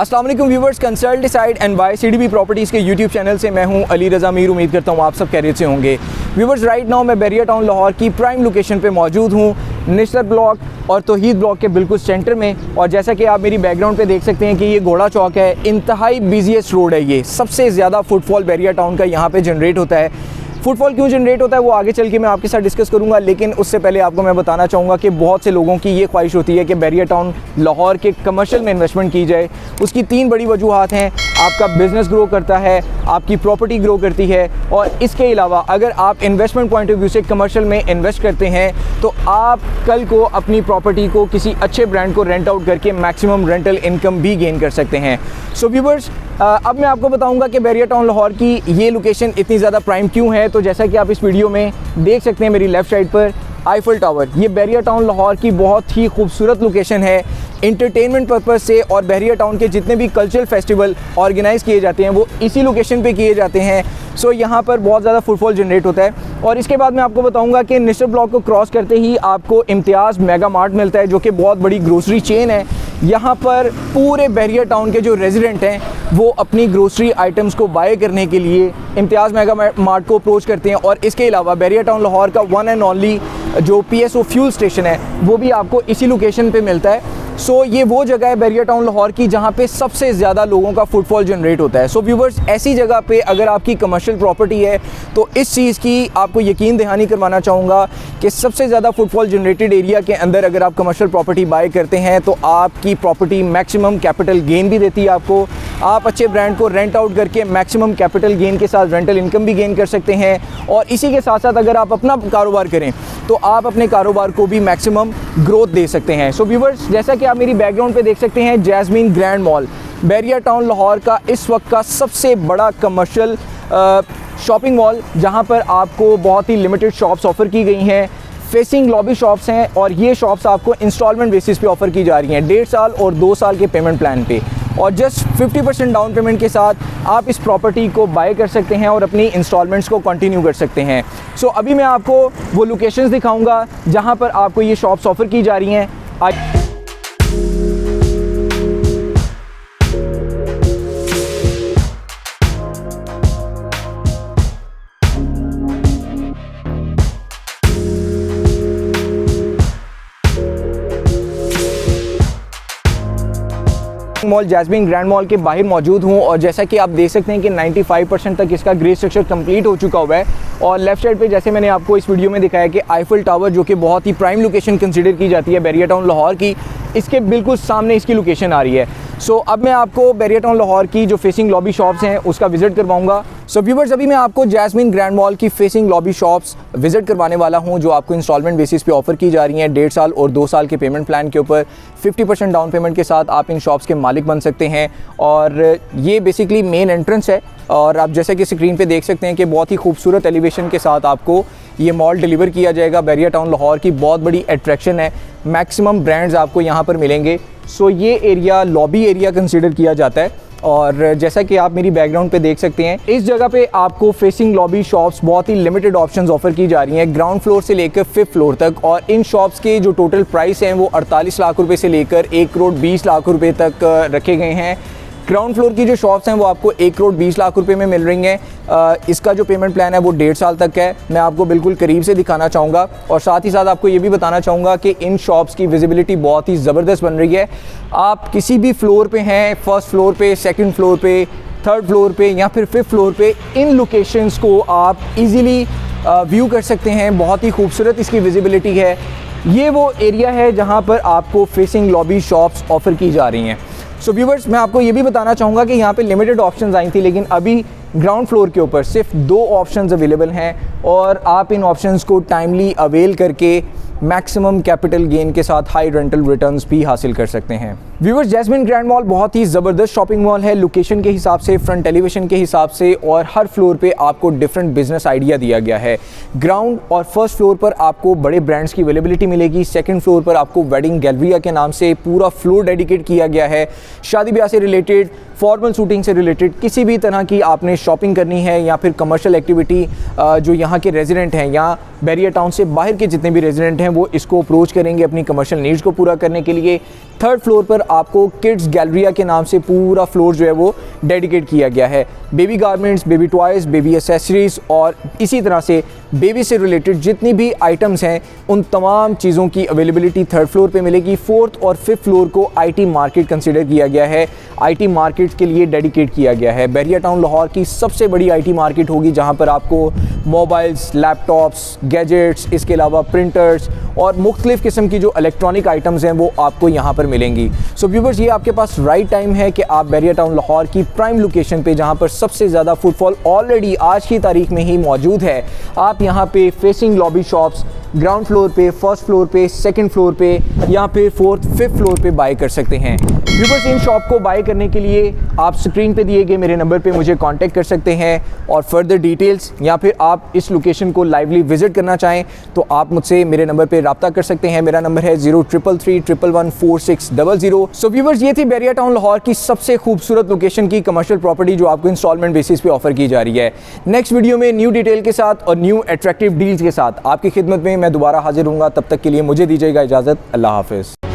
अस्सलाम वालेकुम viewers, consult decide and buy CDB properties के यूट्यूब चैनल से मैं हूं अली रज़ा मीर। उम्मीद करता हूं आप सब खैरियत से होंगे। व्यूवर्स, राइट नाउ मैं बैरिया टाउन लाहौर की प्राइम लोकेशन पे मौजूद हूं, निस्तर ब्लॉक और तौहीद ब्लॉक के बिल्कुल सेंटर में। और जैसा कि आप मेरी बैकग्राउंड पे देख सकते हैं कि ये घोड़ा चौक है, इंतहाई बिजीएस्ट रोड है। ये सबसे ज़्यादा फुटफॉल बैरिया टाउन का यहाँ पे जनरेट होता है। फुटफॉल क्यों जनरेट होता है वो आगे चल के मैं आपके साथ डिस्कस करूंगा, लेकिन उससे पहले आपको मैं बताना चाहूँगा कि बहुत से लोगों की ये ख्वाहिश होती है कि बैरिया टाउन लाहौर के कमर्शियल में इन्वेस्टमेंट की जाए। उसकी तीन बड़ी वजूहात हैं। आपका बिज़नेस ग्रो करता है, आपकी प्रॉपर्टी ग्रो करती है, और इसके अलावा अगर आप इन्वेस्टमेंट पॉइंट ऑफ व्यू से कमर्शियल में इन्वेस्ट करते हैं तो आप कल को अपनी प्रॉपर्टी को किसी अच्छे ब्रांड को रेंट आउट करके मैक्सिमम रेंटल इनकम भी गेन कर सकते हैं। सो व्यूवर्स, अब मैं आपको बताऊंगा कि बैरिया टाउन लाहौर की ये लोकेशन इतनी ज़्यादा प्राइम क्यों है। तो जैसा कि आप इस वीडियो में देख सकते हैं मेरी लेफ़्ट साइड पर आईफल टावर, ये बैरिया टाउन लाहौर की बहुत ही खूबसूरत लोकेशन है इंटरटेनमेंट पर्पज़ से। और बैरिया टाउन के जितने भी कल्चरल फेस्टिवल ऑर्गेनाइज़ किए जाते हैं वो इसी लोकेशन पे किए जाते हैं। सो यहाँ पर बहुत ज़्यादा फुटफॉल जनरेट होता है। और इसके बाद मैं आपको बताऊँगा कि निस्टर ब्लॉक को क्रॉस करते ही आपको इम्तियाज़ मेगा मार्ट मिलता है, जो कि बहुत बड़ी ग्रोसरी चेन है। यहाँ पर पूरे बैरिया टाउन के जो रेजिडेंट हैं वो अपनी ग्रोसरी आइटम्स को बाय करने के लिए इम्तियाज़ मेगा मार्ट को अप्रोच करते हैं। और इसके अलावा बैरिया टाउन लाहौर का वन एंड ओनली जो पीएसओ फ्यूल स्टेशन है वो भी आपको इसी लोकेशन पे मिलता है। सो ये वो जगह है बैरिया टाउन लाहौर की जहाँ पे सबसे ज़्यादा लोगों का फुटफॉल जनरेट होता है। सो व्यूवर्स, ऐसी जगह पे अगर आपकी कमर्शियल प्रॉपर्टी है तो इस चीज़ की आपको यकीन दहानी करवाना चाहूँगा कि सबसे ज़्यादा फुटफॉल जनरेटेड एरिया के अंदर अगर आप कमर्शियल प्रॉपर्टी बाय करते हैं तो आपकी प्रॉपर्टी मैक्सिमम कैपिटल गेन भी देती है आपको। आप अच्छे ब्रांड को रेंट आउट करके मैक्सिमम कैपिटल गेन के साथ रेंटल इनकम भी गेन कर सकते हैं। और इसी के साथ साथ अगर आप अपना कारोबार करें तो आप अपने कारोबार को भी मैक्सिमम ग्रोथ दे सकते हैं। सो व्यूवर्स, जैसा कि आप मेरी बैकग्राउंड पे देख सकते हैं, Jasmine Grand Mall Bahria town Lahore का इस वक्त का सबसे बड़ा कमर्शियल शॉपिंग मॉल, जहां पर आपको बहुत ही लिमिटेड शॉप्स ऑफ़र की गई हैं। फेसिंग लॉबी शॉप्स हैं और ये शॉप्स आपको इंस्टॉलमेंट बेसिस पे ऑफ़र की जा रही हैं, 1.5 साल और 2 साल के पेमेंट प्लान पे। और जस्ट 50% डाउन पेमेंट के साथ आप इस प्रॉपर्टी को बाय कर सकते हैं और अपनी इंस्टॉलमेंट्स को कंटिन्यू कर सकते हैं। सो अभी मैं आपको वो लोकेशंस दिखाऊंगा जहां पर आपको ये शॉप्स ऑफ़र की जा रही हैं। मॉल जैस्मीन ग्रैंड मॉल के बाहर मौजूद हूँ और जैसा कि आप देख सकते हैं कि 95% तक इसका ग्रे स्ट्रक्चर कंप्लीट हो चुका हुआ है। और लेफ्ट साइड पे जैसे मैंने आपको इस वीडियो में दिखाया कि आईफल टावर, जो कि बहुत ही प्राइम लोकेशन कंसीडर की जाती है बैरिया टाउन लाहौर की, इसके बिल्कुल सामने इसकी लोकेशन आ रही है। सो अब मैं आपको बैरिया टाउन लाहौर की जो फेसिंग लॉबी शॉप्स हैं उसका विजिट करवाऊंगा। सो व्यूवर्स, अभी मैं आपको जैस्मीन ग्रैंड मॉल की फेसिंग लॉबी शॉप्स विजिट करवाने वाला हूं, जो आपको इंस्टॉलमेंट बेसिस पे ऑफर की जा रही हैं। 1.5 साल और 2 साल के पेमेंट प्लान के ऊपर 50% डाउन पेमेंट के साथ आप इन शॉप्स के मालिक बन सकते हैं। और ये बेसिकली मेन एंट्रेंस है और आप जैसे कि स्क्रीन पे देख सकते हैं कि बहुत ही खूबसूरत एलिवेशन के साथ आपको ये मॉल डिलीवर किया जाएगा। बैरिया टाउन लाहौर की बहुत बड़ी अट्रैक्शन है, मैक्सिमम ब्रांड्स आपको यहाँ पर मिलेंगे। सो ये एरिया लॉबी एरिया कंसीडर किया जाता है। और जैसा कि आप मेरी बैकग्राउंड पे देख सकते हैं, इस जगह पे आपको फेसिंग लॉबी शॉप्स बहुत ही लिमिटेड ऑप्शंस ऑफर की जा रही हैं, ग्राउंड फ्लोर से लेकर 5th फ्लोर तक। और इन शॉप्स के जो टोटल प्राइस हैं वो 48 लाख रुपए से लेकर 1 करोड़ 20 लाख रुपए तक रखे गए हैं। ग्राउंड फ्लोर की जो शॉप्स हैं वो आपको 1 करोड़ 20 लाख रुपए में मिल रही हैं। इसका जो पेमेंट प्लान है वो 1.5 साल तक है। मैं आपको बिल्कुल करीब से दिखाना चाहूँगा और साथ ही साथ आपको ये भी बताना चाहूँगा कि इन शॉप्स की विजिबिलिटी बहुत ही ज़बरदस्त बन रही है। आप किसी भी फ्लोर पे हैं, 1st फ्लोर पे, 2nd फ्लोर पे, 3rd फ्लोर पे या फिर 5th फ्लोर पे, इन लोकेशंस को आप इजीली व्यू कर सकते हैं। बहुत ही खूबसूरत इसकी विजिबिलिटी है। ये वो एरिया है जहाँ पर आपको फेसिंग लॉबी शॉप्स ऑफ़र की जा रही हैं। सो व्यूवर्स, मैं आपको ये भी बताना चाहूँगा कि यहाँ पे लिमिटेड ऑप्शंस आई थी, लेकिन अभी ग्राउंड फ्लोर के ऊपर सिर्फ 2 ऑप्शंस अवेलेबल हैं और आप इन ऑप्शंस को टाइमली अवेल करके मैक्सिमम कैपिटल गेन के साथ हाई रेंटल रिटर्न्स भी हासिल कर सकते हैं। व्यूवर्स, जैस्मीन ग्रैंड मॉल बहुत ही ज़बरदस्त शॉपिंग मॉल है, लोकेशन के हिसाब से, फ्रंट एलिवेशन के हिसाब से, और हर फ्लोर पे आपको डिफरेंट बिजनेस आइडिया दिया गया है। ग्राउंड और 1st फ्लोर पर आपको बड़े ब्रांड्स की अवेलेबिलिटी मिलेगी। 2nd फ्लोर पर आपको वेडिंग गैलरिया के नाम से पूरा फ्लोर डेडिकेट किया गया है। शादी ब्याह से रिलेटेड, फॉर्मल शूटिंग से रिलेटेड किसी भी तरह की आपने शॉपिंग करनी है या फिर कमर्शियल एक्टिविटी जो यहाँ के रेजिडेंट हैं या बैरिया टाउन से बाहर के जितने भी रेजिडेंट हैं वो इसको अप्रोच करेंगे अपनी कमर्शियल नीड्स को पूरा करने के लिए। थर्ड फ्लोर पर आपको किड्स गैलरिया के नाम से पूरा फ्लोर जो है वो डेडिकेट किया गया है। Baby garments, baby toys, baby accessories और इसी तरह से बेबी से रिलेटेड जितनी भी आइटम्स हैं उन तमाम चीज़ों की अवेलेबिलिटी थर्ड फ्लोर पे मिलेगी। फोर्थ और फिफ्थ फ्लोर को आईटी मार्केट कंसिडर किया गया है, आईटी मार्केट के लिए डेडिकेट किया गया है। बैरिया टाउन लाहौर की सबसे बड़ी आईटी मार्केट होगी जहां पर आपको मोबाइल्स, लैपटॉप्स, गैजेट्स, इसके अलावा प्रिंटर्स और मुख्तलिफ़ किस्म की जो इलेक्ट्रॉनिक आइटम्स हैं वो आपको यहाँ पर मिलेंगी। सो व्यूवर्स, ये आपके पास राइट टाइम है कि आप बैरिया टाउन लाहौर की प्राइम लोकेशन पे जहाँ पर सबसे ज़्यादा फुटफॉल ऑलरेडी आज की तारीख में ही मौजूद है, आप यहाँ पे facing lobby shops ground floor पे, फर्स्ट फ्लोर पे, सेकंड फ्लोर पे या फिर फोर्थ, फिफ्थ फ्लोर पे बाय कर सकते हैं। व्यूवर्स, इन शॉप को बाय करने के लिए आप स्क्रीन पे दिए गए मेरे नंबर पे मुझे कांटेक्ट कर सकते हैं और फर्दर डिटेल्स या फिर आप इस लोकेशन को लाइवली विजिट करना चाहें तो आप मुझसे मेरे नंबर पे रब्ता कर सकते हैं। मेरा नंबर है 0333114600। सो व्यूवर्स, ये थी बैरिया टाउन लाहौर की सबसे खूबसूरत लोकेशन की कमर्शियल प्रॉपर्टी जो आपको इंस्टॉलमेंट बेसिस पे ऑफर की जा रही है। नेक्स्ट वीडियो में न्यू डिटेल के साथ और न्यू अट्रैक्टिव डील्स के साथ आपकी खिदमत में मैं दोबारा हाजिर हूँगा। तब तक के लिए मुझे दीजिएगा इजाज़त। अल्लाह हाफिज़।